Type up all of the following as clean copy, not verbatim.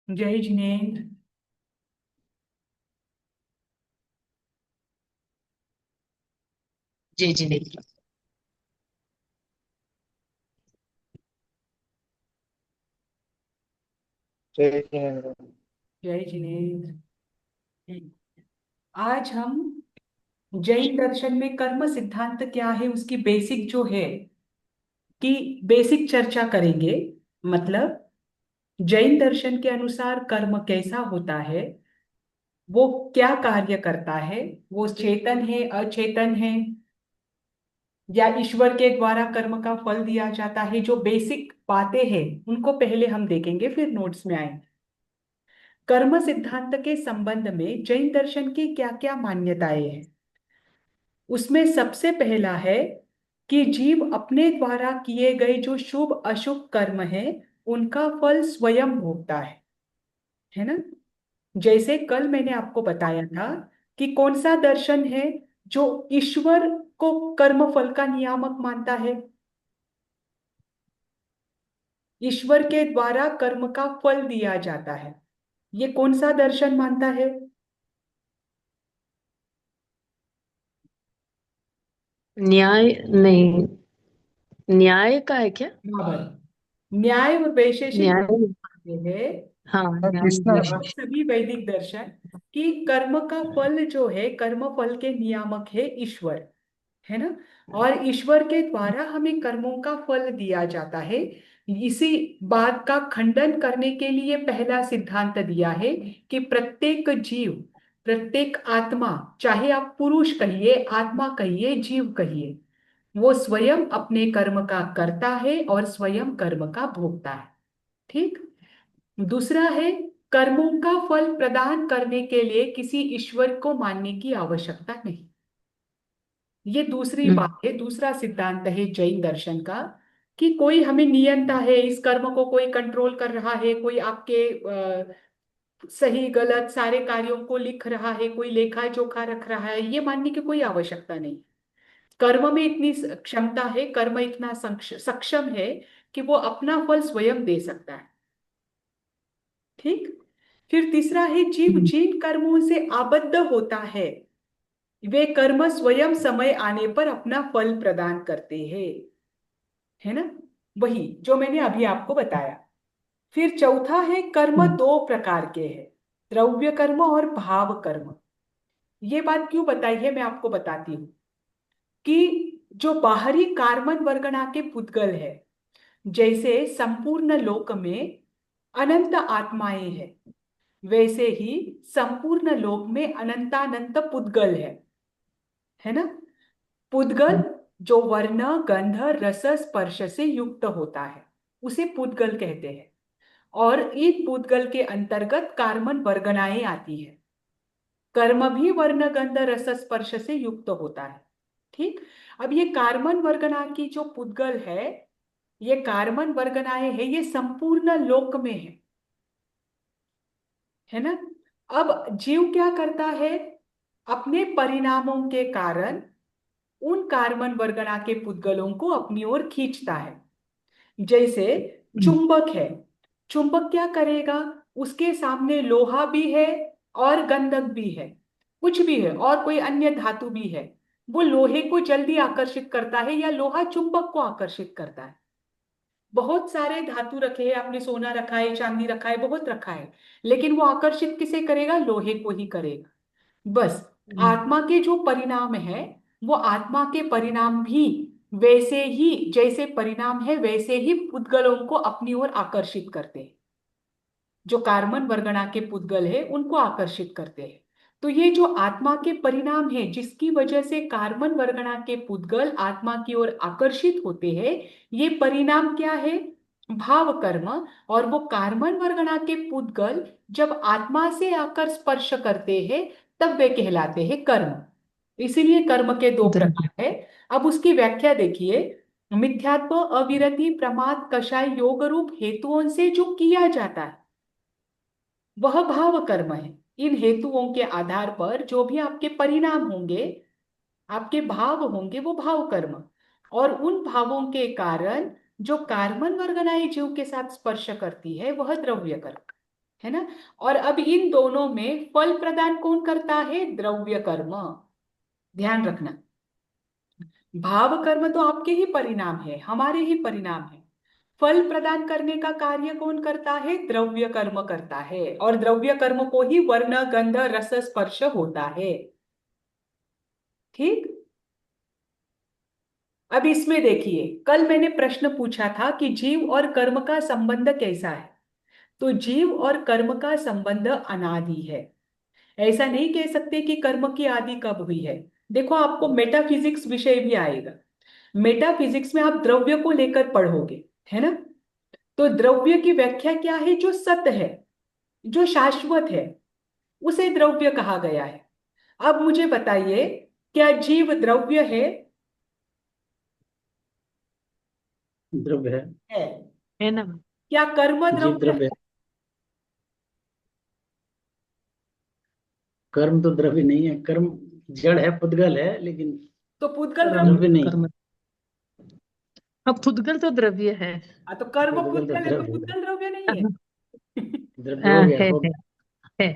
जय जिनेन्द्र। जी जी नहीं। जय हिंद। जय जिनेन्द्र। आज हम जैन दर्शन में कर्म सिद्धांत क्या है उसकी बेसिक जो है कि बेसिक चर्चा करेंगे। मतलब जैन दर्शन के अनुसार कर्म कैसा होता है, वो क्या कार्य करता है, वो चेतन है अचेतन है, या ईश्वर के द्वारा कर्म का फल दिया जाता है। जो बेसिक बातें हैं उनको पहले हम देखेंगे, फिर नोट्स में आएंगे। कर्म सिद्धांत के संबंध में जैन दर्शन की क्या क्या मान्यताएं हैं, उसमें सबसे पहला है कि जीव अपने द्वारा किए गए जो शुभ अशुभ कर्म है उनका फल स्वयं भोगता है ना। जैसे कल मैंने आपको बताया था कि कौन सा दर्शन है जो ईश्वर को कर्म फल का नियामक मानता है, ईश्वर के द्वारा कर्म का फल दिया जाता है। ये कौन सा दर्शन मानता है? न्याय नहीं। न्याय का है क्या? बराबर। न्याय और वैशेषिक न्याय। मानते हैं हाँ, न्याय कृष्णा। वैशेषिक। सभी वैदिक दर्शन कि कर्म का फल जो है, कर्म फल के नियामक है ईश्वर, है ना। और ईश्वर के द्वारा हमें कर्मों का फल दिया जाता है। इसी बात का खंडन करने के लिए पहला सिद्धांत दिया है कि प्रत्येक जीव, प्रत्येक आत्मा, चाहे आप पुरुष कहिए, आत्मा कहिए, जीव कहिए, वो स्वयं अपने कर्म का करता है और स्वयं कर्म का भोगता है। ठीक। दूसरा है, कर्मों का फल प्रदान करने के लिए किसी ईश्वर को मानने की आवश्यकता नहीं। ये दूसरी हम्म। बात है, दूसरा सिद्धांत है जैन दर्शन का कि कोई हमें नियंता है, इस कर्म को कोई कंट्रोल कर रहा है, कोई आपके सही गलत सारे कार्यों को लिख रहा है, कोई लेखा जोखा रख रहा है, ये मानने की कोई आवश्यकता नहीं। कर्म में इतनी क्षमता है, कर्म इतना सक्षम है कि वो अपना फल स्वयं दे सकता है। ठीक। फिर तीसरा है, जीव हम्म। जिन कर्मों से आबद्ध होता है वे कर्म स्वयं समय आने पर अपना फल प्रदान करते हैं, है ना। वही जो मैंने अभी आपको बताया। फिर चौथा है, कर्म हम्म। दो प्रकार के हैं, द्रव्य कर्म और भाव कर्म। ये बात क्यों बताई है मैं आपको बताती हूँ कि जो बाहरी कार्बन वर्गना के पुद्गल है, जैसे संपूर्ण लोक में अनंत आत्माएं हैं, वैसे ही संपूर्ण लोक में अनंतानंत पुद्गल है ना। पुद्गल जो वर्ण गंध रस स्पर्श से युक्त होता है उसे पुद्गल कहते हैं। और इन पुद्गल के अंतर्गत कार्बन वर्गनाएं आती है। कर्म भी वर्ण गंध रस स्पर्श से युक्त होता है। ठीक। अब ये कार्बन वर्गना की जो पुद्गल है, ये कार्बन वर्गनाएं है, ये संपूर्ण लोक में है ना। अब जीव क्या करता है, अपने परिणामों के कारण उन कार्बन वर्गना के पुद्गलों को अपनी ओर खींचता है। जैसे हम्म। चुंबक है, चुंबक क्या करेगा, उसके सामने लोहा भी है और गंधक भी है, कुछ भी है और कोई अन्य धातु भी है, वो लोहे को जल्दी आकर्षित करता है या लोहा चुंबक को आकर्षित करता है। बहुत सारे धातु रखे हैं आपने, सोना रखा है, चांदी रखा है, बहुत रखा है, लेकिन वो आकर्षित किसे करेगा, लोहे को ही करेगा। बस हम्म। आत्मा के जो परिणाम है, वो आत्मा के परिणाम भी वैसे ही, जैसे परिणाम है वैसे ही पुद्गलों को अपनी ओर आकर्षित करते हैं। जो कार्बन वर्गना के पुद्गल है उनको आकर्षित करते हैं। तो ये जो आत्मा के परिणाम है जिसकी वजह से कार्बन वर्गना के पुद्गल आत्मा की ओर आकर्षित होते हैं, ये परिणाम क्या है, भाव कर्म। और वो कार्बन वर्गना के पुद्गल जब आत्मा से आकर स्पर्श करते हैं तब वे कहलाते हैं कर्म। इसीलिए कर्म के दो द्रव्य। प्रकार है। अब उसकी व्याख्या देखिए। मिथ्यात्व अविरति प्रमाद कषाय योग रूप हेतुओं से जो किया जाता है वह भाव कर्म है। इन हेतुओं के आधार पर जो भी आपके परिणाम होंगे, आपके भाव होंगे, वो भाव कर्म। और उन भावों के कारण जो कार्बन वर्गनाई जीव के साथ स्पर्श करती है वह द्रव्य कर्म। है ना। और अब इन दोनों में फल प्रदान कौन करता है? द्रव्य कर्म। ध्यान रखना, भाव कर्म तो आपके ही परिणाम है, हमारे ही परिणाम है। फल प्रदान करने का कार्य कौन करता है? द्रव्य कर्म करता है, और द्रव्य कर्म को ही वर्ण गंध रस स्पर्श होता है। ठीक। अब इसमें देखिए, कल मैंने प्रश्न पूछा था कि जीव और कर्म का संबंध कैसा है। तो जीव और कर्म का संबंध अनादि है। ऐसा नहीं कह सकते कि कर्म की आदि कब हुई है। देखो, आपको मेटाफिजिक्स विषय भी आएगा। मेटाफिजिक्स में आप द्रव्य को लेकर पढ़ोगे, है ना। तो द्रव्य की व्याख्या क्या है? जो सत्य है, जो शाश्वत है, उसे द्रव्य कहा गया है। अब मुझे बताइए, क्या जीव द्रव्य है? द्रव्य है। है। है ना। क्या कर्म जीव द्रव्य द्रव्य है? है। कर्म तो द्रव्य नहीं है, कर्म जड़ है, पुद्गल है, लेकिन तो पुद्गल कर्म द्रव्य। द्रव्य नहीं। कर्म। अब फुदगल तो द्रव्य है। हाँ, तो कर्म पुद्गल तो पुद्गल है तो द्रव्य है। पुद्गल द्रव्य नहीं है। हाँ, द्रव्य हो गया, है हो है गया। है।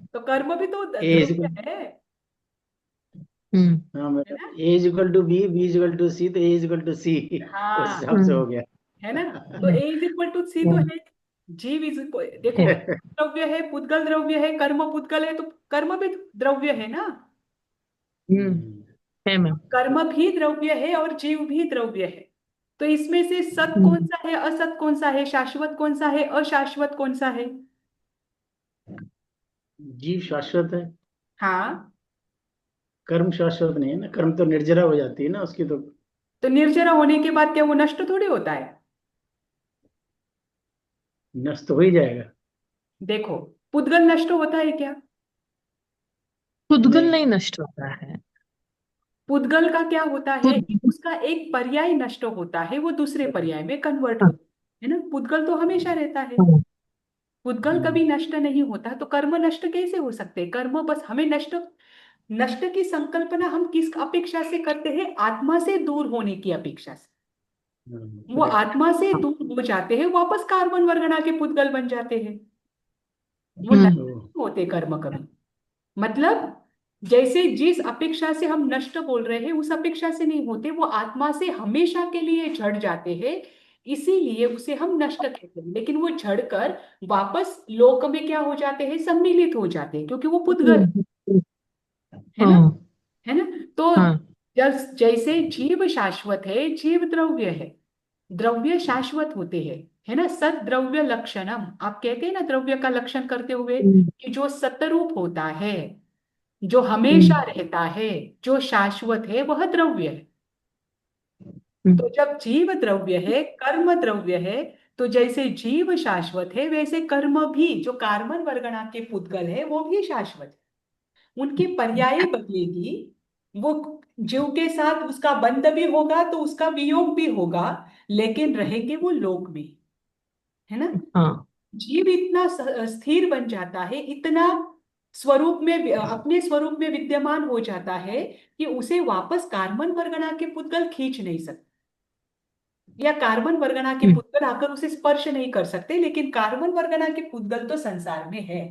तो कर्म भी तो ए इज द्रव्य है। हम्म हाँ है मतलब ना। A is equal to B, B is equal to C, तो A is equal to C. उस हाँ, हिसाब से हो गया। है ना। तो A is equal to C तो हम्म, है। जीव इज, देखो, द्रव्य है, पुद्गल द्रव्य है, कर्म पुद्गल है, तो कर्म भी द्रव्य है ना। हम्म, है मैम। कर्म भी द्रव्य है और जीव भी द्रव्य है। तो इसमें से सत कौन हम्म, सा है, असत कौन सा है, शाश्वत कौन सा है, अशाश्वत कौन सा है? जीव शाश्वत है। हाँ। कर्म शाश्वत नहीं है ना, कर्म तो निर्जरा हो जाती है ना उसकी तो। तो निर्जरा होने के बाद क्या वो नष्ट थोड़ी होता है? नष्ट तो हो ही जाएगा। देखो, पुद्गल नष्ट होता है क्या? फुदगल नहीं। नहीं नष्ट होता है। पुद्गल का क्या होता है? फुद उसका एक पर्याय नष्ट होता है, वो दूसरे पर्याय में कन्वर्ट हाँ, होता है ना। पुद्गल तो हमेशा रहता है। हाँ, पुद्गल हम्म, कभी नष्ट नहीं होता, तो कर्म नष्ट कैसे हो सकते हैं? कर्म बस हमें नष्ट, नष्ट की संकल्पना हम किस अपेक्षा से करते हैं? आत्मा से दूर होने की अपेक्षा से। वो करेक्ट। आत्मा से हाँ, दूर हो जाते हैं, वापस कार्बन वर्गना के पुद्गल बन जाते हैं। वो नष्ट हम्म, नहीं होते कर्म कभी। मतलब, जैसे जिस अपेक्षा से हम नष्ट बोल रहे हैं उस अपेक्षा से नहीं होते, वो आत्मा से हमेशा के लिए झड़ जाते हैं। इसीलिए उसे हम नष्ट कहते हैं। लेकिन वो झड़कर वापस लोक में क्या हो जाते हैं? सम्मिलित हो जाते हैं, क्योंकि वो पुद्गल है ना। हाँ, है ना। तो हाँ, जैसे जीव शाश्वत है, जीव द्रव्य है, द्रव्य शाश्वत होते हैं, है ना। सत द्रव्य लक्षणम, आप कहते हैं ना द्रव्य का लक्षण करते हुए, हम्म, कि जो सतरूप होता है, जो हमेशा हम्म, रहता है, जो शाश्वत है, वह द्रव्य है। हम्म, तो जब जीव द्रव्य है, कर्म द्रव्य है, तो जैसे जीव शाश्वत है, वैसे कर्म भी, जो कार्बन वर्गणा के पुद्गल है, वो भी शाश्वत है। उनकी पर्याय बदलेगी। वो जीव के साथ उसका बंध भी होगा तो उसका वियोग भी होगा, लेकिन रहेंगे वो लोक में, है ना। हाँ, जीव इतना स्थिर बन जाता है, इतना स्वरूप में, अपने स्वरूप में विद्यमान हो जाता है, कि उसे वापस कार्बन वर्गणा के पुद्गल खींच नहीं सकते, या कार्बन वर्गणा के हम्म, पुद्गल आकर उसे स्पर्श नहीं कर सकते। लेकिन कार्बन वर्गणा के पुद्गल तो संसार में है।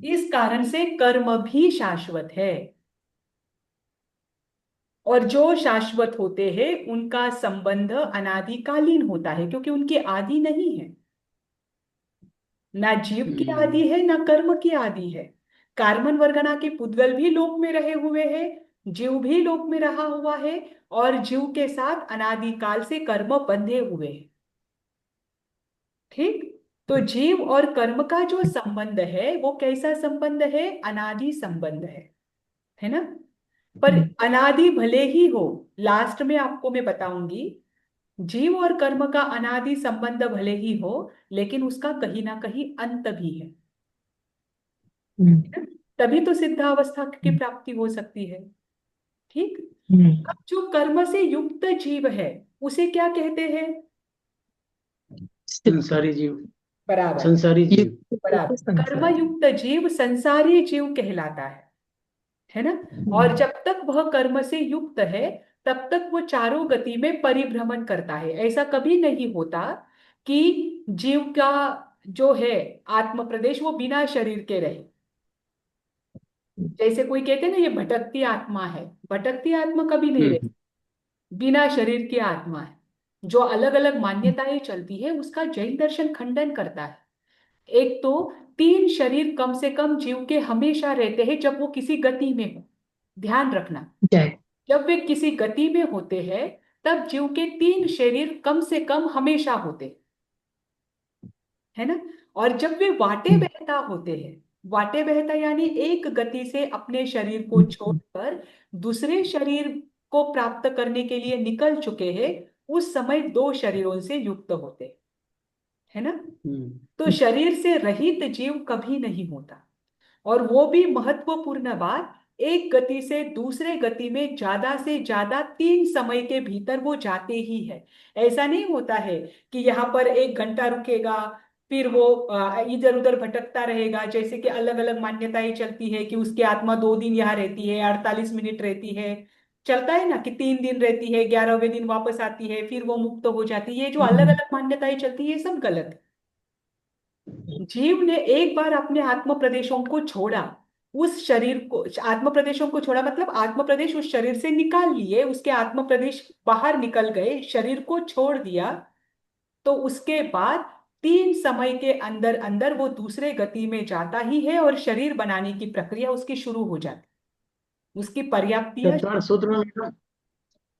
इस कारण से कर्म भी शाश्वत है। और जो शाश्वत होते हैं उनका संबंध अनादिकालीन होता है, क्योंकि उनकी आदि नहीं है। ना जीव की आदि है, ना कर्म की आदि है। कार्बन वर्गना के पुद्गल भी लोक में रहे हुए हैं, जीव भी लोक में रहा हुआ है, और जीव के साथ अनादिकाल से कर्म बंधे हुए हैं। ठीक। तो जीव और कर्म का जो संबंध है वो कैसा संबंध है? अनादि संबंध है ना। पर हम्म, अनादि भले ही हो, लास्ट में आपको मैं बताऊंगी, जीव और कर्म का अनादि संबंध भले ही हो, लेकिन उसका कहीं ना कहीं अंत भी है। हम्म, तभी तो सिद्धावस्था की प्राप्ति हो सकती है। ठीक। हम्म, अब जो कर्म से युक्त जीव है, उसे क्या कहते हैं? संसारी जीव। बराबर। संसारी जीव। बराबर, संसार। कर्मयुक्त जीव संसारी जीव कहलाता है ना। और हम्म, जब तक वह कर्म से युक्त है, तब तक वो चारों गति में परिभ्रमण करता है। ऐसा कभी नहीं होता कि जीव का जो है आत्म प्रदेश वो बिना शरीर के रहे। जैसे कोई कहते हैं ना ये भटकती आत्मा है, भटकती आत्मा कभी नहीं रहे, बिना शरीर की आत्मा है। जो अलग अलग मान्यताएं चलती है उसका जैन दर्शन खंडन करता है। एक तो तीन शरीर कम से कम जीव के हमेशा रहते हैं जब वो किसी गति में हो। ध्यान रखना, जय। जब वे किसी गति में होते हैं तब जीव के तीन शरीर कम से कम हमेशा होते हैं, है ना। और जब वे वाटे बहता होते हैं, वाटे बहता यानी एक गति से अपने शरीर को छोड़कर दूसरे शरीर को प्राप्त करने के लिए निकल चुके हैं, उस समय दो शरीरों से युक्त होते हैं, है ना। तो शरीर से रहित जीव कभी नहीं होता। और वो भी महत्वपूर्ण बात, एक गति से दूसरे गति में ज्यादा से ज्यादा 3 समय के भीतर वो जाते ही है। ऐसा नहीं होता है कि यहाँ पर 1 घंटा रुकेगा फिर वो इधर उधर भटकता रहेगा। जैसे कि अलग अलग मान्यताएं चलती है कि उसकी आत्मा 2 दिन यहाँ रहती है, 48 मिनट रहती है। चलता है ना कि 3 दिन रहती है, 11वें दिन वापस आती है, फिर वो मुक्त हो जाती है। ये जो अलग अलग मान्यताएं चलती है ये सब गलत है। जीव ने एक बार अपने आत्म प्रदेशों को छोड़ा, उस शरीर को आत्म प्रदेशों को छोड़ा मतलब आत्म प्रदेश उस शरीर से निकाल लिए, उसके आत्म प्रदेश बाहर निकल गए, शरीर को छोड़ दिया, तो उसके बाद 3 समय के अंदर अंदर वो दूसरे गति में जाता ही है और शरीर बनाने की प्रक्रिया उसकी शुरू हो जाती है। उसकी पर्याप्तियां तत्वार सूत्र में मैडम,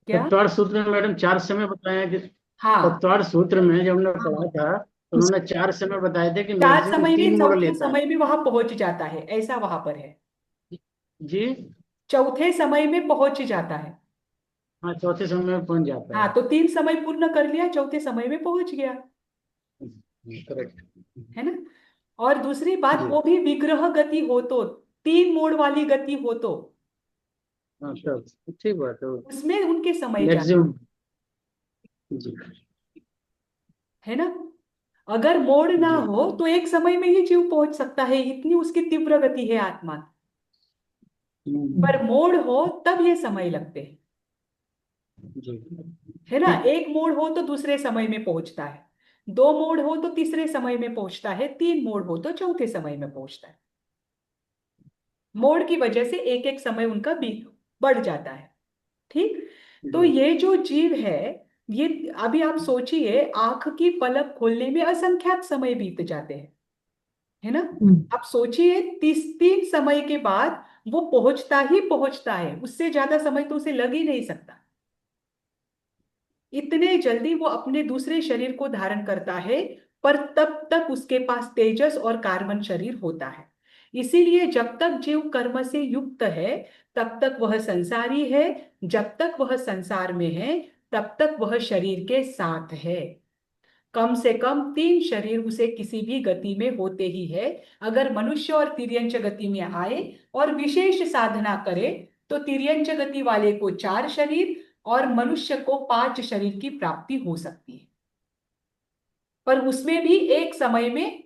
क्या। तत्वार सूत्र में मैडम 4 समय बताया कि हाँ, तत्वार सूत्र में जब हमने पढ़ा था तो उन्होंने 4 समय बताए थे कि चार मैक्सिमम समय में 3 मोड़ चौथे लेता है। समय में वहां पहुंच जाता है, ऐसा वहां पर है। जी। चौथे समय में पहुंच जाता है। हाँ, चौथे समय में पहुंच जाता हाँ, है। तो 3 समय पूर्ण कर लिया, चौथे समय में पहुंच गया, करेक्ट। है ना। और दूसरी बात, जी। वो भी विग्रह गति हो तो, 3 मोड़ वाली गति हो तो हाँ, तब ठीक बात है। उसमें उनके समय जाते, मैक्सिमम। जी। है ना। अगर मोड़ ना जी। हो तो एक समय में ही जीव पहुंच सकता है, इतनी उसकी तीव्र गति है आत्मा की। पर मोड़ हो तब ये समय लगते हैं, जी। है ना। ठीक। एक मोड़ हो तो दूसरे समय में पहुंचता है, 2 मोड़ हो तो तीसरे समय में पहुंचता है, 3 मोड़ हो तो चौथे समय में पहुंचता है। मोड़ की वजह से एक एक समय उनका भी बढ़ जाता है। ठीक। तो जी। ये जो जीव है, ये अभी आप सोचिए, आंख की पलक खोलने में असंख्यात समय बीत जाते हैं, है ना। आप सोचिए 3 समय के बाद वो पहुंचता ही पहुंचता है, उससे ज्यादा समय तो उसे लग ही नहीं सकता। इतने जल्दी वो अपने दूसरे शरीर को धारण करता है, पर तब तक उसके पास तेजस और कार्बन शरीर होता है। इसीलिए जब तक जीव कर्म से युक्त है तब तक वह संसारी है, जब तक वह संसार में है तब तक वह शरीर के साथ है। कम से कम 3 शरीर उसे किसी भी गति में होते ही है। अगर मनुष्य और तिर्यंच गति में आए और विशेष साधना करे तो तिर्यंच गति वाले को 4 शरीर और मनुष्य को 5 शरीर की प्राप्ति हो सकती है। पर उसमें भी एक समय में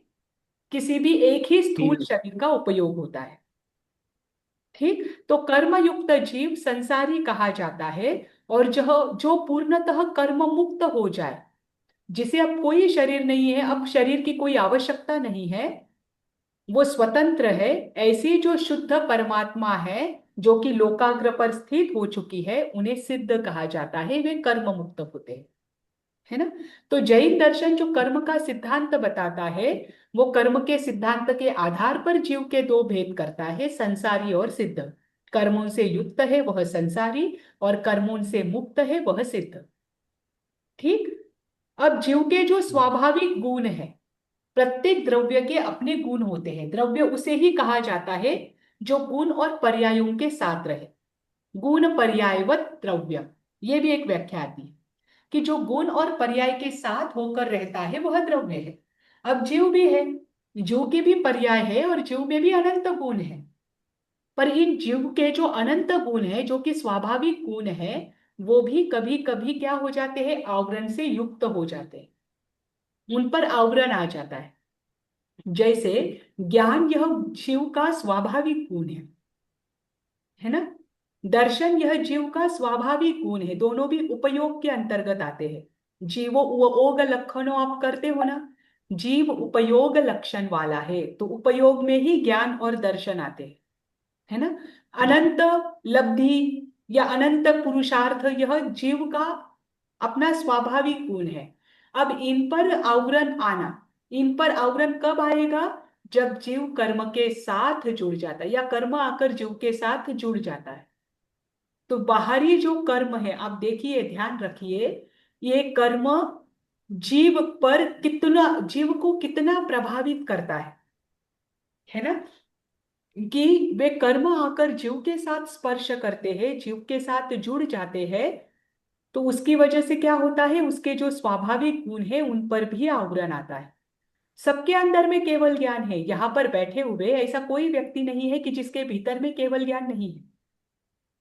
किसी भी एक ही स्थूल तीन। शरीर का उपयोग होता है। ठीक। तो कर्मयुक्त जीव संसारी कहा जाता है। और जो जो पूर्णतः कर्म मुक्त हो जाए, जिसे अब कोई शरीर नहीं है, अब शरीर की कोई आवश्यकता नहीं है, वो स्वतंत्र है, ऐसी जो शुद्ध परमात्मा है जो कि लोकाग्र पर स्थित हो चुकी है, उन्हें सिद्ध कहा जाता है, वे कर्म मुक्त होते हैं, है ना। तो जैन दर्शन जो कर्म का सिद्धांत बताता है, वो कर्म के सिद्धांत के आधार पर जीव के दो भेद करता है, संसारी और सिद्ध। कर्मों से युक्त है वह संसारी, और कर्मों से मुक्त है वह सिद्ध। ठीक। अब जीव के जो स्वाभाविक गुण है, प्रत्येक द्रव्य के अपने गुण होते हैं, द्रव्य उसे ही कहा जाता है जो गुण और पर्यायों के साथ रहे। गुण पर्यायवत द्रव्य, ये भी एक व्याख्या आती है कि जो गुण और पर्याय के साथ होकर रहता है वह द्रव्य है। अब जीव भी है, जीव के भी पर्याय है और जीव में भी अनंत गुण है। पर इन जीव के जो अनंत गुण है, जो कि स्वाभाविक गुण है, वो भी कभी कभी क्या हो जाते हैं, आवरण से युक्त हो जाते हैं, उन पर आवरण आ जाता है। जैसे ज्ञान, यह जीव का स्वाभाविक गुण है ना। दर्शन यह जीव का स्वाभाविक गुण है, दोनों भी उपयोग के अंतर्गत आते हैं। जीवो वो ओग लक्षणों आप करते हो ना, जीव उपयोग लक्षण वाला है, तो उपयोग में ही ज्ञान और दर्शन आते हैं, है ना। अनंत लब्धि या अनंत पुरुषार्थ यह जीव का अपना स्वाभाविक गुण है। अब इन पर आवरण आना, इन पर आवरण कब आएगा? जब जीव कर्म के साथ जुड़ जाता है या कर्म आकर जीव के साथ जुड़ जाता है। तो बाहरी जो कर्म है, आप देखिए, ध्यान रखिए, ये कर्म जीव पर कितना, जीव को कितना प्रभावित करता है ना। कि वे कर्म आकर जीव के साथ स्पर्श करते हैं, जीव के साथ जुड़ जाते हैं, तो उसकी वजह से क्या होता है, उसके जो स्वाभाविक गुण है उन पर भी आवरण आता है। सबके अंदर में केवल ज्ञान है, यहाँ पर बैठे हुए ऐसा कोई व्यक्ति नहीं है कि जिसके भीतर में केवल ज्ञान नहीं है,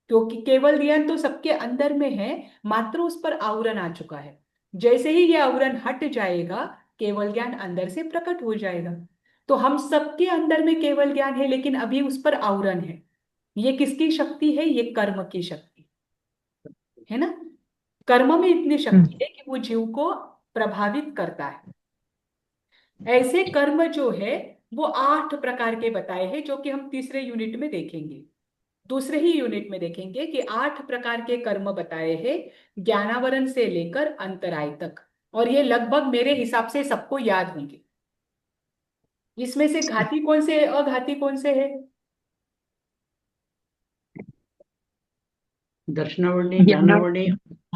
क्योंकि केवल ज्ञान तो सबके अंदर में है, मात्र उस पर आवरण आ चुका है। जैसे ही ये आवरण हट जाएगा, केवल ज्ञान अंदर से प्रकट हो जाएगा। तो हम सबके अंदर में केवल ज्ञान है, लेकिन अभी उस पर आवरण है। ये किसकी शक्ति है? ये कर्म की शक्ति है ना। कर्म में इतनी शक्ति है कि वो जीव को प्रभावित करता है। ऐसे कर्म जो है वो 8 प्रकार के बताए हैं, जो कि हम तीसरे यूनिट में देखेंगे, दूसरे ही यूनिट में देखेंगे कि 8 प्रकार के कर्म बताए हैं, ज्ञानावरण से लेकर अंतराय तक। और ये लगभग मेरे हिसाब से सबको याद होंगे। इसमें से घाती कौन से है, अघाती कौन से है? दर्शनावर्णी, ज्ञाना ज्ञानावर्णी,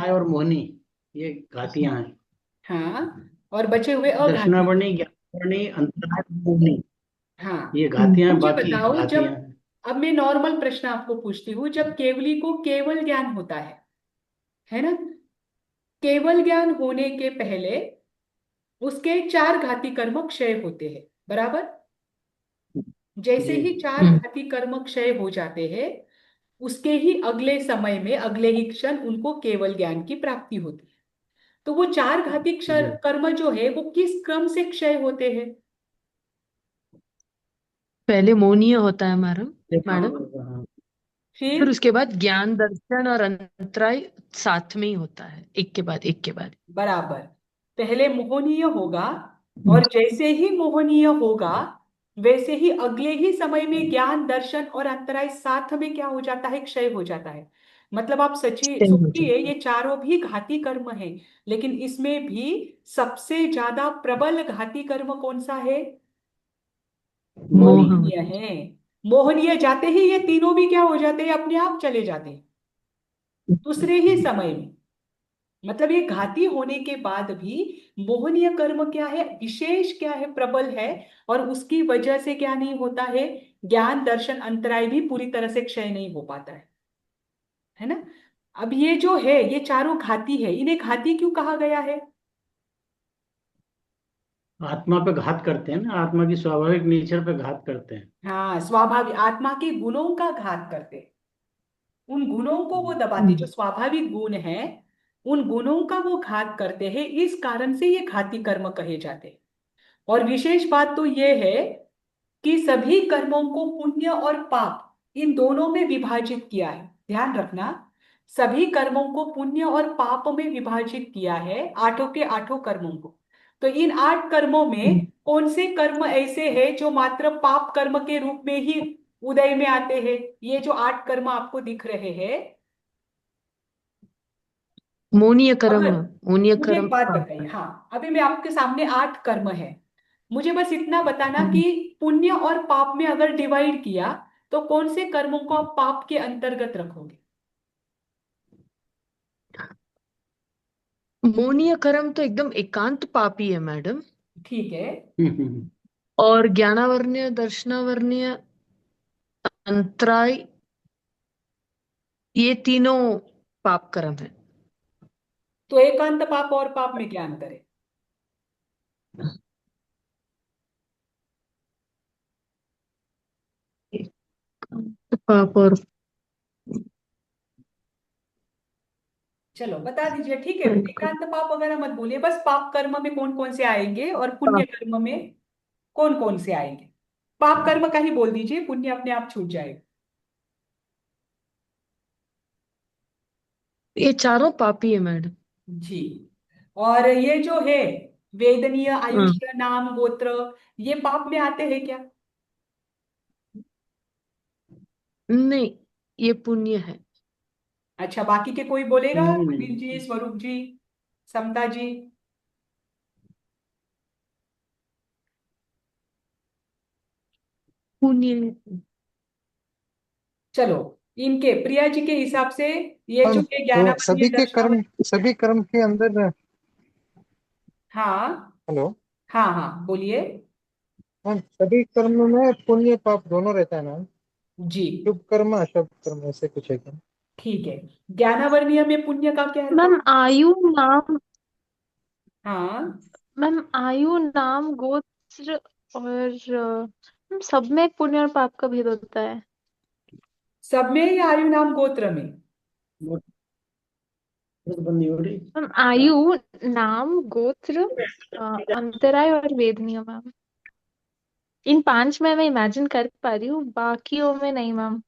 और मोहिनी, ये घातियां हैं। हाँ, और बचे हुए अघाती। दर्शनावर्णी, ज्ञानावर्णी, अंतराय, मोहिनी, हाँ, ये घातियां हैं, मुझे बाकी बताओ, जब, घातियां हैं। अब मैं नॉर्मल प्रश्न आपको पूछती हूँ, जब केवली को केवल ज्ञान होता है ना, केवल ज्ञान होने के पहले उसके 4 घाती कर्म क्षय होते हैं, बराबर। जैसे जी। ही 4 घाती कर्म क्षय हो जाते हैं, उसके ही अगले समय में, अगले ही क्षण उनको केवल ज्ञान की प्राप्ति होती है। तो वो 4 घाती जी। कर्म जो है वो किस क्रम से क्षय होते हैं? पहले मोनीय होता है मैडम। देखा मैडम होगा, हाँ। फिर फिर उसके बाद ज्ञान दर्शन और अंतराय साथ में ही होता है, एक के बाद एक के बाद। बराबर, पहले मोहनीय होगा, और जैसे ही मोहनीय होगा, वैसे ही अगले ही समय में ज्ञान दर्शन और अंतराय साथ में क्या हो जाता है, क्षय हो जाता है। मतलब आप सची क्षय हो सोचिए, जाता ये चारों भी घाती कर्म है, लेकिन इसमें भी सबसे ज्यादा प्रबल घाती कर्म कौन सा है? है। मोह मोहनीय होता है। मोहनीय जाते ही ये तीनों भी क्या हो जाते हैं, अपने आप चले जाते हैं दूसरे ही है। समय में। मतलब ये घाती होने के बाद भी मोहनीय कर्म क्या है, विशेष क्या है, प्रबल है, और उसकी वजह से क्या नहीं होता है, ज्ञान दर्शन अंतराय भी पूरी तरह से क्षय नहीं हो पाता है ना। अब ये जो है, ये चारों घाती है, इन्हें घाती क्यों कहा गया है? आत्मा पे घात करते हैं ना, आत्मा की स्वाभाविक नेचर पे घात करते हैं। हाँ, स्वाभाविक आत्मा के गुणों का घात करते हैं। उन गुणों को वो दबाते, जो स्वाभाविक गुण है, उन गुणों का वो घात करते हैं, इस कारण से ये घाती कर्म कहे जाते हैं। और विशेष बात तो ये है कि सभी कर्मों को पुण्य और पाप, इन दोनों में विभाजित किया है, ध्यान रखना। सभी कर्मों को पुण्य और पाप में विभाजित किया है, आठों के आठों कर्मों को। तो इन 8 कर्मों में कौन से कर्म ऐसे हैं जो मात्र पाप कर्म के रूप में ही उदय में आते हैं? ये जो 8 कर्म आपको दिख रहे हैं, मोनीय कर्म। अगर, मोनीय मुझे एक कर्म, बात हाँ। बताइए, हाँ, अभी मैं आपके सामने 8 कर्म है, मुझे बस इतना बताना कि पुण्य और पाप में अगर डिवाइड किया, तो कौन से कर्मों को आप पाप के अंतर्गत रखोगे? मोनीय कर्म तो एकदम एकांत पापी है मैडम। ठीक है। और ज्ञानावर्ण्य दर्शनावर्ण्य अंतराय, ये तीनों पाप कर्म है। तो एकांत पाप और पाप में क्या अंतर है? एकांत पाप और चलो बता दीजिए, ठीक है। पाप। एकांत पाप वगैरह मत बोलिए, बस पाप कर्म में कौन कौन से आएंगे और पुण्य कर्म में कौन कौन से आएंगे। पाप कर्म का ही बोल दीजिए, पुण्य अपने आप छूट जाएगा। ये चारों पापी है मैडम। जी। और ये जो है वेदनीय, हम्म, आयुष्य, नाम, गोत्र, ये पाप में आते हैं क्या? नहीं, ये पुण्य है। अच्छा, बाकी के कोई बोलेगा? नहीं अनिल जी, नहीं। स्वरूप जी, समता जी। पुण्य है। चलो, इनके प्रिया जी के हिसाब से ये हम जो है तो ज्ञानावर्णीय, दर्शनावर्णीय। सभी कर्म के अंदर। हाँ हेलो। हाँ हाँ, बोलिए। हम सभी कर्म में पुण्य पाप दोनों रहता है मैम। जी, शुभ कर्म अशुभ कर्म ऐसे कुछ है क्या? ठीक है। ज्ञानावर्णीय में पुण्य का क्या अर्थ मैम है? आयु नाम, हाँ, मैम आयु नाम गोत्र और मैम सब में पुण्य और पाप का भेद होता है। सब में या आयु नाम गोत्र में? वो बंदी हो रही। मैम आयु, नाम, गोत्र, अंतराय और वेद नियम मैम। इन पांच में मैं इमेजिन कर पा रही हूँ, बाकियों में नहीं मैम।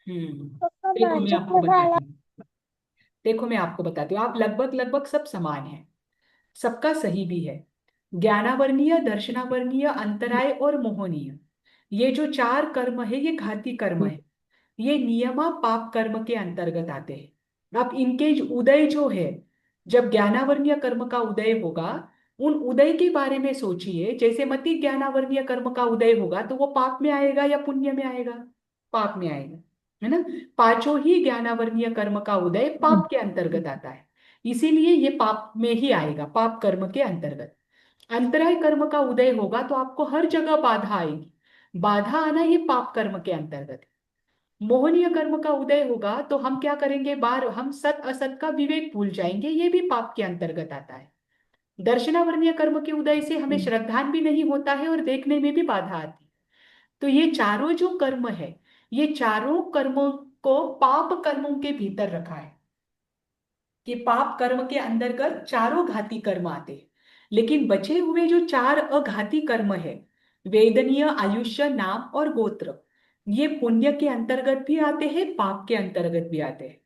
हम्म देखो मैं आपको बताती हूँ। देखो मैं आपको बताती हूँ, आप लगभग लगभग सब समान हैं, सबका सही भी है। ज्ञानावर्णीय, दर्शनावर्णीय, अंतराय और मोहनीय, ये जो चार कर्म है ये घाती कर्म है। ये नियमा पाप कर्म के अंतर्गत आते हैं। अब इनके उदय जो है, जब ज्ञानावर्णीय कर्म का उदय होगा, उन उदय के बारे में सोचिए। जैसे मति ज्ञानावर्णीय कर्म का उदय होगा तो वो पाप में आएगा या पुण्य में आएगा? पाप में आएगा, है ना। पांचों ही ज्ञानावर्णीय कर्म का उदय पाप के अंतर्गत आता है, इसीलिए ये पाप में ही आएगा, पाप कर्म के अंतर्गत। अंतराय कर्म का उदय होगा तो आपको हर जगह बाधा आएगी, बाधा आना ये पाप कर्म के अंतर्गत है। मोहनीय कर्म का उदय होगा तो हम क्या करेंगे, बार हम सत असत का विवेक भूल जाएंगे, ये भी पाप के अंतर्गत आता है। दर्शनावर्णीय कर्म के उदय से हमें श्रद्धान भी नहीं होता है और देखने में भी बाधा आती है। तो ये चारों जो कर्म है, ये चारों कर्मों को पाप कर्मों के भीतर रखा है, कि पाप कर्म के अंतर्गत चारों घाती कर्म आते हैं। लेकिन बचे हुए जो चार अघाती कर्म है, वेदनीय, आयुष्य, नाम और गोत्र, ये पुण्य के अंतर्गत भी आते हैं, पाप के अंतर्गत भी आते हैं।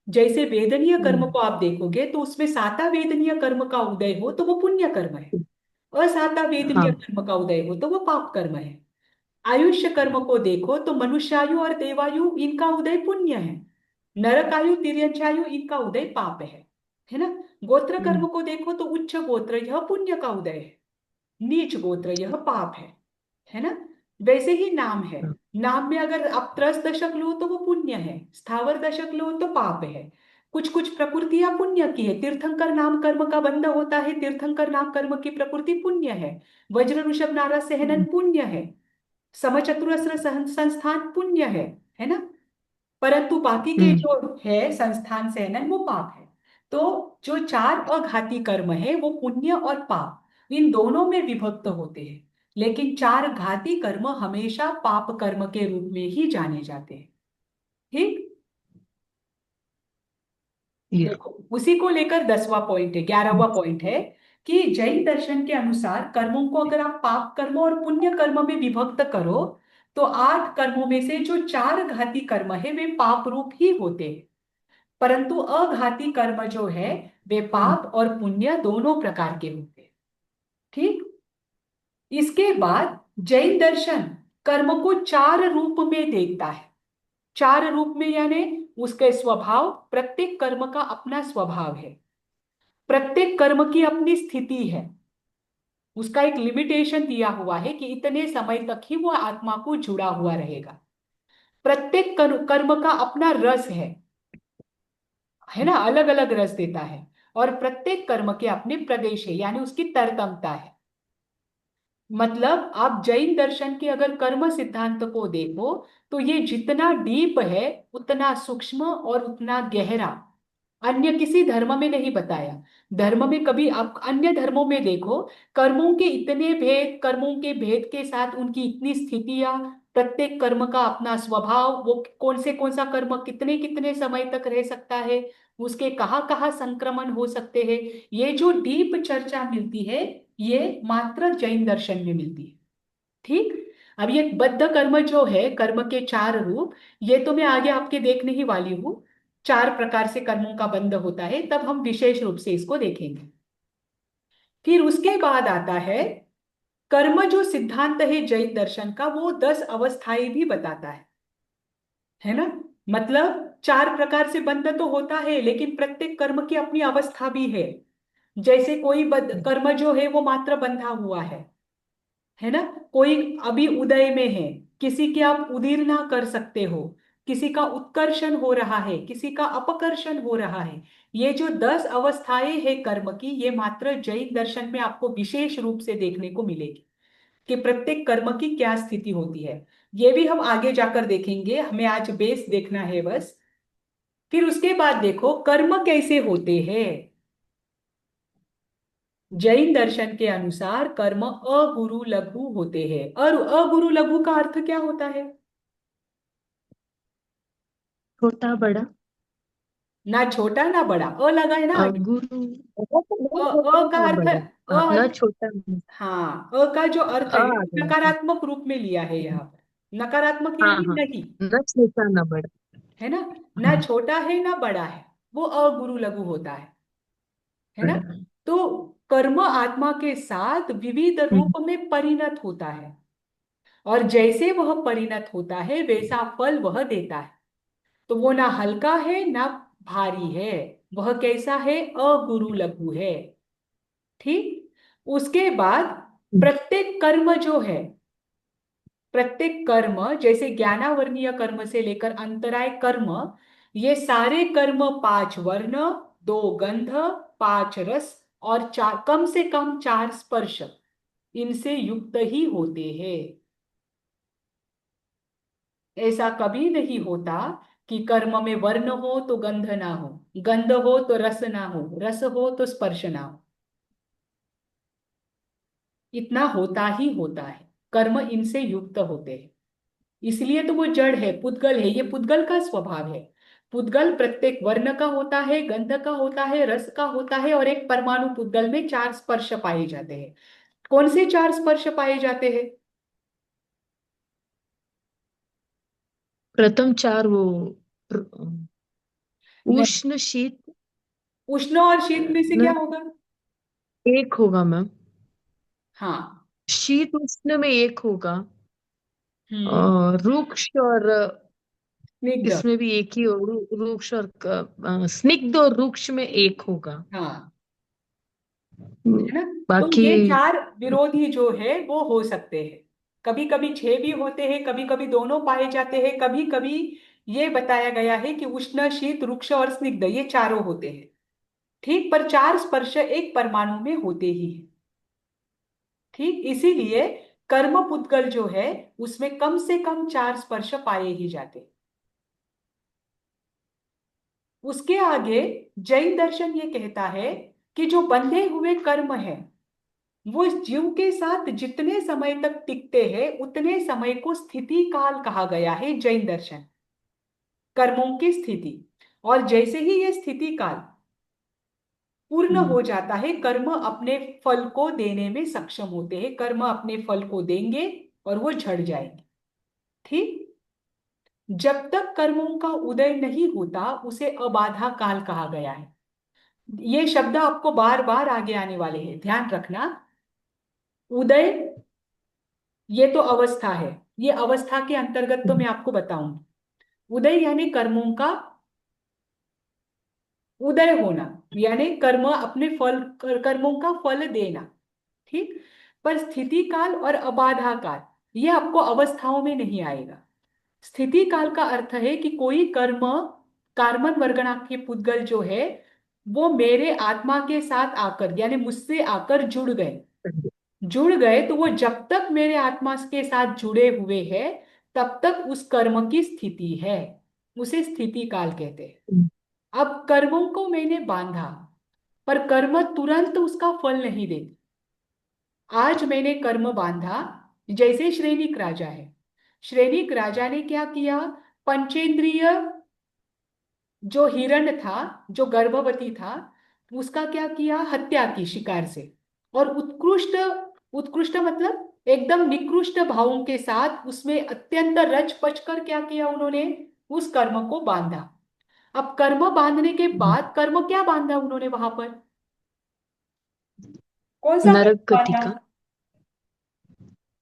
जैसे वेदनीय कर्म को आप देखोगे तो उसमें साता वेदनीय कर्म का उदय हो तो वो पुण्य कर्म है, असाता वेदनीय हाँ। कर्म का उदय हो तो वो पाप कर्म है। आयुष्य कर्म को देखो तो मनुष्यायु और देवायु, इनका उदय पुण्य है। नरकायु, तिर्यंचायु, इनका उदय पाप है ना। गोत्र कर्म को देखो तो उच्च गोत्र, यह पुण्य का उदय है। नीच गोत्र, यह पाप है ना। वैसे ही नाम है, नाम में अगर आप त्रस दशक लो तो वो पुण्य है, स्थावर दशक लो तो पाप है। कुछ कुछ प्रकृतियां पुण्य की है, तीर्थंकर नाम कर्म का बंध होता है, तीर्थंकर नाम कर्म की प्रकृति पुण्य है। वज्र ऋषभ नारा सहनन पुण्य है, समचतुरस्र संस्थान पुण्य है ना। परंतु बाकी के हम्म। जो है संस्थान सहनन, वो पाप है। तो जो चार अघाती कर्म है वो पुण्य और पाप इन दोनों में विभक्त होते हैं, लेकिन चार घाती कर्म हमेशा पाप कर्म के रूप में ही जाने जाते हैं। ठीक। ये देखो, उसी को लेकर 10वां पॉइंट है, 11वां पॉइंट है कि जैन दर्शन के अनुसार कर्मों को अगर आप पाप कर्म और पुण्य कर्म में विभक्त करो तो 8 कर्मों में से जो चार घाती कर्म है वे पाप रूप ही होते हैं, परंतु अघाती कर्म जो है वे पाप और पुण्य दोनों प्रकार के होते हैं। ठीक। इसके बाद जैन दर्शन कर्म को चार रूप में देखता है। चार रूप में यानी उसके स्वभाव, प्रत्येक कर्म का अपना स्वभाव है, प्रत्येक कर्म की अपनी स्थिति है, उसका एक लिमिटेशन दिया हुआ है कि इतने समय तक ही वो आत्मा को जुड़ा हुआ रहेगा। प्रत्येक कर्म का अपना रस है ना, अलग अलग रस देता है। और प्रत्येक कर्म के अपने प्रदेश है, यानी उसकी तरतमता है। मतलब आप जैन दर्शन के अगर कर्म सिद्धांत को देखो तो ये जितना डीप है उतना सूक्ष्म और उतना गहरा अन्य किसी धर्म में नहीं बताया। धर्म में कभी आप अन्य धर्मों में देखो, कर्मों के इतने भेद, कर्मों के भेद के साथ उनकी इतनी स्थितियां, प्रत्येक कर्म का अपना स्वभाव, वो कौन सा कर्म कितने कितने समय तक रह सकता है, उसके कहाँ कहाँ संक्रमण हो सकते हैं, ये जो डीप चर्चा मिलती है ये मात्र जैन दर्शन में मिलती है। ठीक। अब ये बद्ध कर्म जो है, कर्म के चार रूप, ये तो मैं आगे आपके देखने ही वाली हूँ। चार प्रकार से कर्मों का बंध होता है, तब हम विशेष रूप से इसको देखेंगे। फिर उसके बाद आता है कर्म, जो सिद्धांत है जैन दर्शन का, वो 10 अवस्थाएं भी बताता है ना। मतलब 4 प्रकार से बंध तो होता है, लेकिन प्रत्येक कर्म की अपनी अवस्था भी है। जैसे कोई कर्म जो है वो मात्र बंधा हुआ है ना। कोई अभी उदय में है, किसी के आप उदीर ना कर सकते हो, किसी का उत्कर्षण हो रहा है, किसी का अपकर्षण हो रहा है। ये जो 10 अवस्थाएं हैं कर्म की, ये मात्र जैन दर्शन में आपको विशेष रूप से देखने को मिलेगी कि प्रत्येक कर्म की क्या स्थिति होती है। ये भी हम आगे जाकर देखेंगे, हमें आज बेस देखना है बस। फिर उसके बाद देखो कर्म कैसे होते हैं। जैन दर्शन के अनुसार कर्म अगुरु लघु होते हैं। और अगुरु लघु का अर्थ क्या होता है? छोटा बड़ा। ना छोटा ना बड़ा, अ लगा है ना आगे। गुरु। अ का ना अर्थ, बड़ा। हाँ, न अर्थ, छोटा। हाँ, अ का जो अर्थ आ है आ गया। नकारात्मक रूप में लिया है यहाँ पर। नकारात्मक हाँ यानी हाँ। नहीं, न छोटा न बड़ा। है ना। ना छोटा है ना बड़ा है, वो अगुरु लघु होता है ना। बड़ा। तो कर्म आत्मा के साथ विविध रूप में परिणत होता है, और जैसे वह परिणत होता है वैसा फल वह देता है। तो वो ना हल्का है ना भारी है, वह कैसा है? अगुरु लघु है। ठीक। उसके बाद प्रत्येक कर्म जो है, प्रत्येक कर्म, जैसे ज्ञानावर्णीय कर्म से लेकर अंतराय कर्म, ये सारे कर्म 5 वर्ण, 2 गंध, 5 रस और चार, कम से कम 4 स्पर्श, इनसे युक्त ही होते हैं। ऐसा कभी नहीं होता कि कर्म में वर्ण हो तो गंध ना हो, गंध हो तो रस ना हो, रस हो तो स्पर्श ना हो। इतना होता ही होता है, कर्म इनसे युक्त होते हैं। इसलिए तो वो जड़ है, पुद्गल है, ये पुद्गल का स्वभाव है। पुद्गल प्रत्येक वर्ण का होता है, गंध का होता है, रस का होता है, और एक परमाणु पुद्गल में 4 स्पर्श पाए जाते हैं। कौन से 4 स्पर्श पाए जाते हैं? प्रथम चार वो नहीं, उष्ण शीत। उष्ण और शीत में से क्या न, होगा? एक होगा मैम। हाँ। शीत उष्ण में एक होगा। हम्म। रुक्ष और स्निग्ध। इसमें भी एक ही हो। रुक्ष और स्निग्ध और रुक्ष में एक होगा। हाँ, हम्म, है ना। तो बाकी। ये 4 विरोधी जो है वो हो सकते हैं। कभी कभी 6 भी होते हैं, कभी कभी दोनों पाए जाते हैं, कभी कभी ये बताया गया है कि उष्ण, शीत, रुक्ष और स्निग्ध ये चारों होते हैं। ठीक, पर 4 स्पर्श एक परमाणु में होते ही हैं। ठीक, इसीलिए कर्म पुद्गल जो है उसमें कम से कम 4 स्पर्श पाए ही जाते हैं। उसके आगे जैन दर्शन ये कहता है कि जो बंधे हुए कर्म है वो इस जीव के साथ जितने समय तक टिकते हैं उतने समय को स्थिति काल कहा गया है जैन दर्शन। कर्मों की स्थिति, और जैसे ही ये स्थिति काल पूर्ण हो जाता है, कर्म अपने फल को देने में सक्षम होते हैं, कर्म अपने फल को देंगे और वो झड़ जाएंगे। ठीक। जब तक कर्मों का उदय नहीं होता उसे अबाधा काल कहा गया है। ये शब्द आपको बार बार आगे आने वाले हैं, ध्यान रखना। उदय, ये तो अवस्था है, ये अवस्था के अंतर्गत तो मैं आपको बताऊंगी। उदय यानी कर्मों का उदय होना, यानी कर्म अपने फल, कर्मों का फल देना। ठीक। पर स्थिति काल और अबाधा काल ये आपको अवस्थाओं में नहीं आएगा। स्थिति काल का अर्थ है कि कोई कर्म, कार्बन वर्गणा के पुद्गल जो है वो मेरे आत्मा के साथ आकर यानी मुझसे आकर जुड़ गए। जुड़ गए तो वो जब तक मेरे आत्मा के साथ जुड़े हुए हैं तब तक उस कर्म की स्थिति है, उसे स्थिति काल कहते हैं। अब कर्मों को मैंने बांधा, पर कर्म तुरंत उसका फल नहीं देते। आज मैंने कर्म बांधा, जैसे श्रेणिक राजा है, श्रेणिक राजा ने क्या किया? पंचेंद्रिय जो हिरण था, जो गर्भवती था, उसका क्या किया? हत्या की शिकार से। और उत्कृष्ट, उत्कृष्ट मतलब एकदम निकृष्ट भावों के साथ उसमें अत्यंत रच पच कर क्या किया उन्होंने? उस कर्म को बांधा। अब कर्म बांधने के बाद कर्म क्या बांधा उन्होंने वहां पर? कौन सा नरक कर्म गति बांधा? का,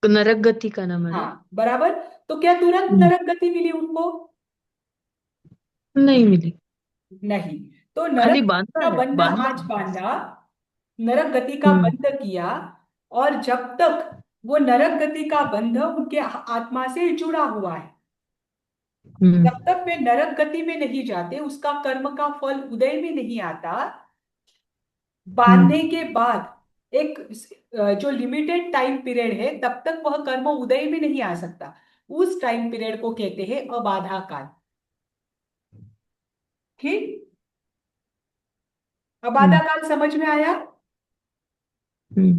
नरक गति का ना मैडम? हाँ बराबर। तो क्या तुरंत हम्म, नरक गति मिली उनको? नहीं मिली, नहीं। तो खाली नरक गति बांधा का है, बंध बांधा आज है। बांधा, नरक गति का हम्म बंध किया, और जब तक वो नरक गति का बंध उनके आत्मा से जुड़ा हुआ है, हम्म जब तक वे नरक गति में नहीं जाते, उसका कर्म का फल उदय में नहीं आता। हम्म बांधने के बाद एक जो लिमिटेड टाइम पीरियड है, तब तक वह कर्म उदय में नहीं आ सकता। उस टाइम पीरियड को कहते हैं अबाधा काल। ठीक। अबाधा हम्म काल समझ में आया? हम्म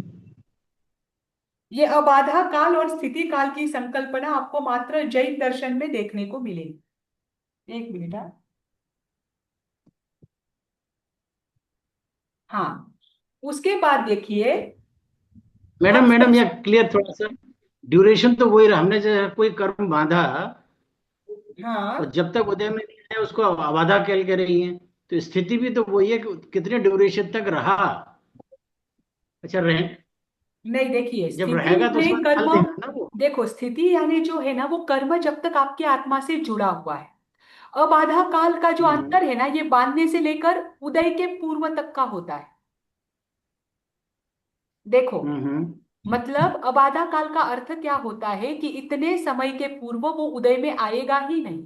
ये अबाधा काल और स्थिति काल की संकल्पना आपको मात्र जैन दर्शन में देखने को मिलेगी। एक मिनट। हाँ, उसके बाद देखिए। मैडम अब मैडम सबसे। यह क्लियर थोड़ा सा, ड्यूरेशन तो वही रहा, हमने जो कोई कर्म बांधा और हाँ, जब तक उदय में नहीं आया उसको अबाधा कह कह रही हैं, तो स्थिति भी तो वही है कि कितने ड्यूरेशन तक रहा। अच्छा रहे, नहीं देखिए, जब स्थिति रहेगा तो उसके यानी बाद फल कर्म। देगा ना वो। देखो, स्थिति यानी जो है ना, वो कर्म जब तक आपके आत्मा से जुड़ा हुआ है। अब आधा काल का जो हम्म अंतर है ना, ये बांधने से लेकर उदय के पूर्व तक का होता है। देखो, हम्म। मतलब अब आधा काल का अर्थ क्या होता है कि इतने समय के पूर्व वो उदय में आएगा ही नहीं।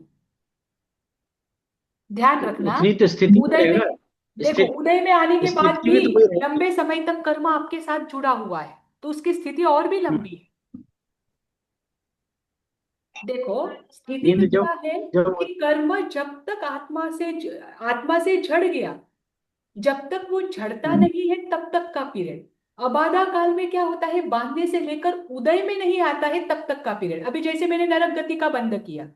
ध्यान तो रखना। उतनी तो स्थिति में उदय में, रहेगा, देखो, उदय में आने के बाद स्थिति भी भी तो वही रहेगी। लंबे समय तक कर्म आपके साथ जुड़ा हुआ है, तो उसकी स्थिति और भी हम्म, लंबी है। देखो, स्थिति नहीं में तो क्या है जब कि कर्म जब तक आत्मा से झड़ गया, जब तक वो झड़ता हम्म, नहीं है तब तक का पीरियड। अबाधा काल में क्या होता है, बांधने से लेकर उदय में नहीं आता है तब तक का पीरियड। अभी जैसे मैंने नरक गति का बंध किया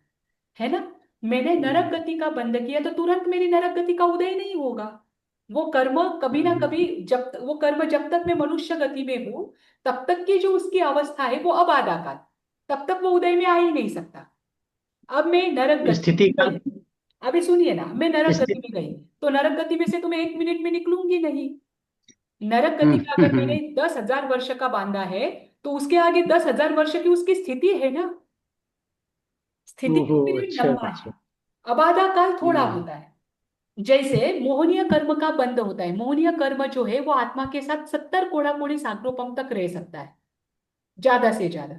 है ना, मैंने नरक हम्म, गति का बंध किया तो तुरंत मेरी नरक गति का उदय नहीं होगा। वो कर्म कभी ना कभी, वो कर्म जब तक मैं मनुष्य गति में हूं, तब तक की जो उसकी अवस्था है वो अबाधा काल, तब तक वो उदय में आ ही नहीं सकता। अब मैं नरक गति स्थिति में का गई। अभी सुनिए ना, मैं नरक गति स्थिति। में गई, तो नरक गति में से तो मैं 1 मिनट में निकलूंगी नहीं। नरक गति हम्म, का अगर मैंने 10,000 वर्ष का बांधा है, तो उसके आगे 10,000 वर्ष की उसकी स्थिति है ना। स्थिति का ओहो पीरियड अच्छा लंबा है, अच्छा। अबाधा काल थोड़ा हम्म, होता है। जैसे मोहनीय कर्म का बंध होता है, मोहनीय कर्म जो है वो आत्मा के साथ 70 कोड़ा कोड़ी सागरोपम तक रह सकता है, ज्यादा से ज्यादा।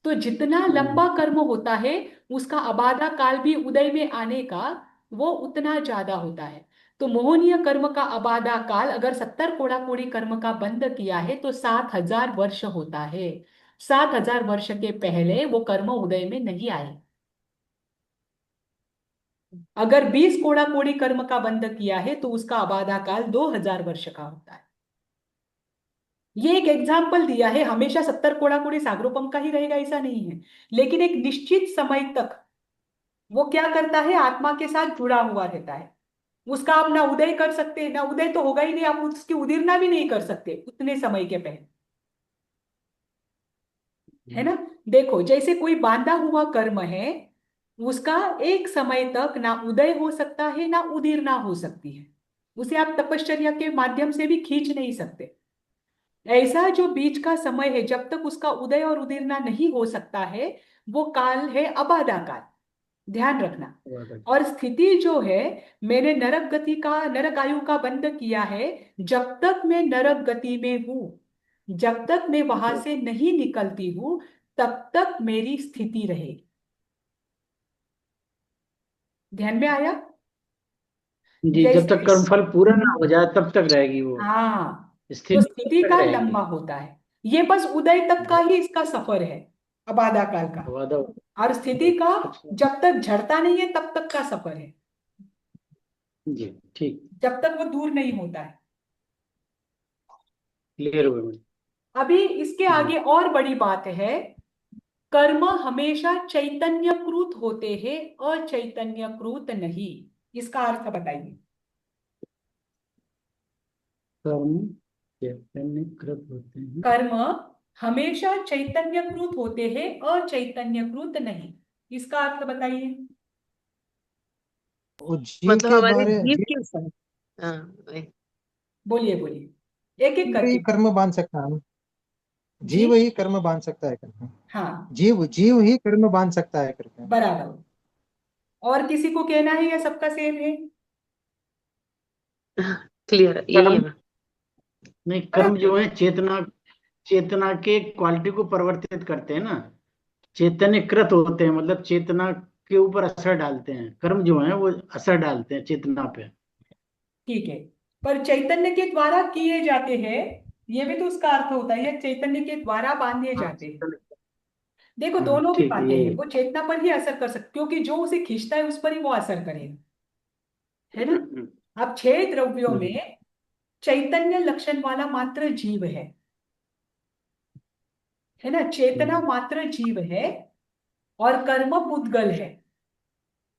तो जितना हम्म, लंबा कर्म होता है, उसका अबाधा काल भी उदय में आने का वो उतना ज्यादा होता है। तो मोहनीय कर्म का अबाधा काल अगर 70 कोड़ा कोड़ी कर्म का बंध किया है तो 7,000 वर्ष होता है। 7,000 वर्ष के पहले वो कर्म उदय में नहीं आए। अगर 20 कोड़ा कोड़ी कर्म का बंध किया है तो उसका अबाधा काल 2,000 वर्ष का होता है। ये एक एग्जाम्पल दिया है, हमेशा 70 कोड़ा कोड़ी सागरोपम का ही रहेगा ऐसा नहीं है। लेकिन एक निश्चित समय तक वो क्या करता है, आत्मा के साथ जुड़ा हुआ रहता है। उसका आप ना उदय कर सकते, ना उदय तो होगा ही नहीं, आप उसकी उदीरना भी नहीं कर सकते उतने समय के पहले। है ना। देखो, जैसे कोई बांधा हुआ कर्म है, उसका एक समय तक ना उदय हो सकता है ना उदीरना हो सकती है। उसे आप तपश्चर्या के माध्यम से भी खींच नहीं सकते। ऐसा जो बीच का समय है, जब तक उसका उदय और उदीरना नहीं हो सकता है, वो काल है अबाधा काल। ध्यान रखना। और स्थिति जो है, मैंने नरक गति का, नरक आयु का बंध किया है। जब तक मैं नरक गति में हूं, जब तक मैं वहां से नहीं निकलती हूं, तब तक मेरी स्थिति रहेगी। ध्यान में आया? जी, जब तक जैसे, कर्म फल पूरा ना हो जाए तब तक रहेगी वो हाँ, तो स्थिति, तब स्थिति तक काल रहेगी। लंबा होता है। ये बस उदय तक का ही इसका सफर है, अबाधा काल का। वादा। और स्थिति का अच्छा जब तक झड़ता नहीं है तब तक का सफर है, जी, ठीक, जब तक वो दूर नहीं होता है। क्लियर हुआ मैडम। अभी इसके जी, आगे और बड़ी बात है। कर्म हमेशा चैतन्यकृत होते हैं, अचैतन्यकृत नहीं। इसका अर्थ बताइए। कर्म चैतन्यकृत होते हैं, कर्म हमेशा चैतन्यकृत होते हैं, अचैतन्यकृत नहीं। इसका अर्थ बताइए। वो जीव मतलब के हमारे बारे जीव जीव के साथ। हाँ, वही। बोलिए बोलिए। एक एक जीव ही करके। कर्म बांध सकता है ना। जी। जीव ही कर्म बांध सकता है करके। हाँ, जीव जीव ही कर्म बांध सकता है करके। बराबर। और किसी को कहना है या सबका सेम है? क्लियर है, यही है कर्म। मैम। नहीं, कर्म बराबर है। जो है चेतना, चेतना के क्वालिटी को परिवर्तित करते हैं ना। चैतन्य कृत होते हैं, मतलब चेतना के ऊपर असर डालते हैं। कर्म जो है वो असर डालते हैं चेतना पे। ठीक है, पर चैतन्य के द्वारा किए जाते हैं, ये भी तो उसका अर्थ होता है, ये चैतन्य के द्वारा बांधे हाँ, जाते हैं। देखो, हाँ, दोनों भी ठीक है, बातें यही हैं, है। वो चेतना पर ही असर कर सकते, क्योंकि जो उसे खींचता है उस पर ही वो असर करेगा, है ना। अब 6 द्रव्यों हम्म, में चैतन्य लक्षण वाला मात्र जीव है ना, चेतना मात्र जीव है, और कर्म पुद्गल है।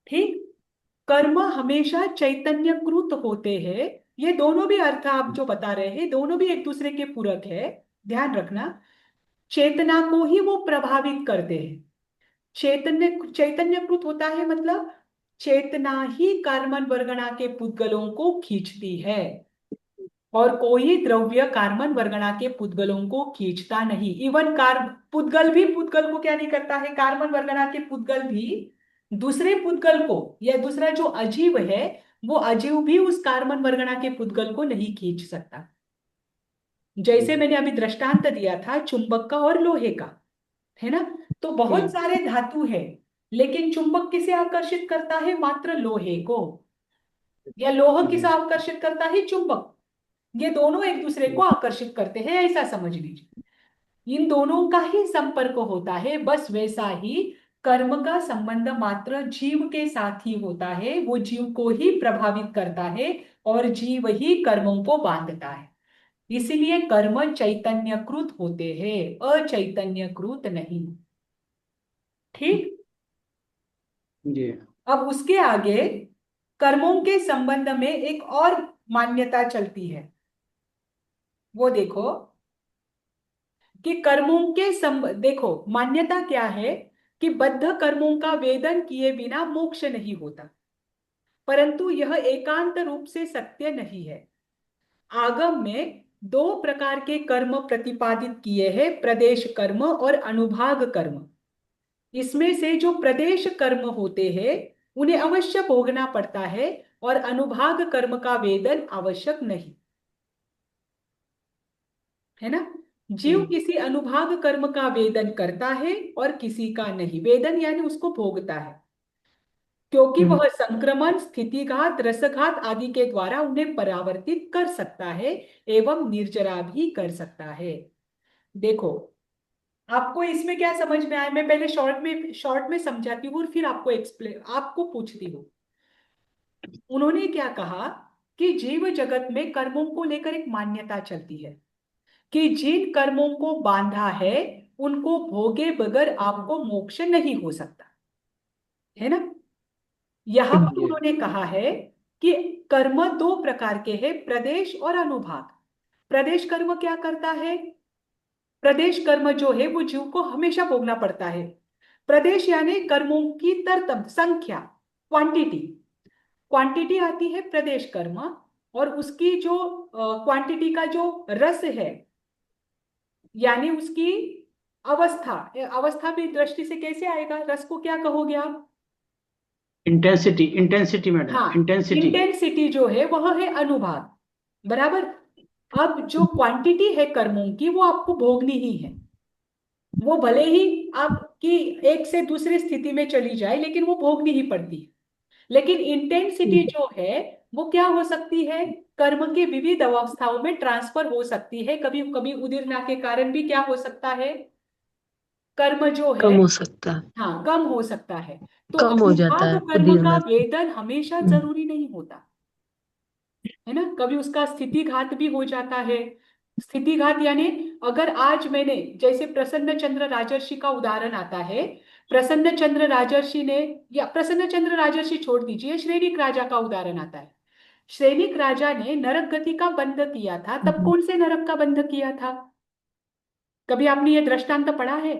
ठीक। कर्म हमेशा चैतन्यकृत होते हैं। ये दोनों भी अर्थ आप जो बता रहे हैं, दोनों भी एक दूसरे के पूरक है। ध्यान रखना, चेतना को ही वो प्रभावित करते हैं। चैतन्यकृत होता है मतलब चेतना ही कार्बन वर्गणा के पुद्गलों को खींचती है, और कोई द्रव्य कार्बन वर्गणा के पुद्गलों को खींचता नहीं। इवन कार पुद्गल भी पुद्गल को क्या नहीं करता है, कार्बन वर्गणा के पुद्गल भी दूसरे पुद्गल को, या दूसरा जो अजीव है, वो अजीव भी उस कार्बन वर्गणा के पुद्गल को नहीं खींच सकता। जैसे मैंने अभी दृष्टांत दिया था चुंबक का और लोहे का, है ना। तो बहुत सारे धातु है, लेकिन चुंबक किसे आकर्षित करता है, मात्र लोहे को, या लोह किसे जी, आकर्षित करता है, चुंबक। ये दोनों एक दूसरे को आकर्षित करते हैं, ऐसा समझ लीजिए। इन दोनों का ही संपर्क होता है, बस वैसा ही कर्म का संबंध मात्र जीव के साथ ही होता है, वो जीव को ही प्रभावित करता है, और जीव ही कर्मों को बांधता है। इसलिए कर्म चैतन्यकृत होते हैं, अचैतन्यकृत नहीं। ठीक। जी। अब उसके आगे कर्मों के संबंध में एक और मान्यता चलती है, वो देखो कि कर्मों के देखो मान्यता क्या है, कि बद्ध कर्मों का वेदन किए बिना मोक्ष नहीं होता, परंतु यह एकांत रूप से सत्य नहीं है। आगम में 2 प्रकार के कर्म प्रतिपादित किए हैं, प्रदेश कर्म और अनुभाग कर्म। इसमें से जो प्रदेश कर्म होते हैं उन्हें अवश्य भोगना पड़ता है, और अनुभाग कर्म का वेदन आवश्यक नहीं, है ना। जीव किसी अनुभाग कर्म का वेदन करता है और किसी का नहीं, वेदन यानी उसको भोगता है, क्योंकि वह संक्रमण, स्थितिघात, रसघात आदि के द्वारा उन्हें परावर्तित कर सकता है, एवं निर्जरा भी कर सकता है। देखो, आपको इसमें क्या समझ में आया, मैं पहले शॉर्ट में समझाती हूँ और फिर आपको एक्सप्लेन, आपको पूछती हूँ। उन्होंने क्या कहा कि जीव जगत में कर्मों को लेकर एक मान्यता चलती है, कि जिन कर्मों को बांधा है उनको भोगे बगैर आपको मोक्ष नहीं हो सकता, है ना। यहां पर जी। उन्होंने कहा है कि कर्म 2 प्रकार के हैं, प्रदेश और अनुभाग। प्रदेश कर्म क्या करता है, प्रदेश कर्म जो है वो जीव को हमेशा भोगना पड़ता है। प्रदेश यानी कर्मों की तरतम संख्या, क्वांटिटी। क्वांटिटी आती है प्रदेश कर्म, और उसकी जो क्वांटिटी का जो रस है, यानी उसकी अवस्था, अवस्था भी दृष्टि से कैसे आएगा, रस को क्या कहोगे आप? इंटेंसिटी, इंटेंसिटी मैडम, हाँ, इंटेंसिटी। इंटेंसिटी जो है वह है अनुभाग, बराबर। अब जो क्वांटिटी है कर्मों की वो आपको भोगनी ही है, वो भले ही आपकी एक से दूसरी स्थिति में चली जाए, लेकिन वो भोगनी ही पड़ती है। लेकिन इंटेंसिटी जो है वो क्या हो सकती है, कर्म के विविध अवस्थाओं में ट्रांसफर हो सकती है, कभी कभी उदीरना के कारण भी क्या हो सकता है, कर्म जो है, कम हो सकता है। हाँ, कम हो सकता है। तो कम हो जाता अनुभाग है कर्म का उदीरना से। वेदन हमेशा जरूरी नहीं होता, है ना। कभी उसका स्थिति घात भी हो जाता है। स्थिति घात यानी अगर आज मैंने, जैसे प्रसन्न चंद्र राजर्षि का उदाहरण आता है, प्रसन्न चंद्र राजर्षि ने, या प्रसन्न चंद्र राजर्षि छोड़ दीजिए, श्रेनिक राजा का उदाहरण आता है। श्रेनिक राजा ने नरक गति का बंध किया था, तब कौन से नरक का बंध किया था, कभी आपने ये दृष्टांत पढ़ा है?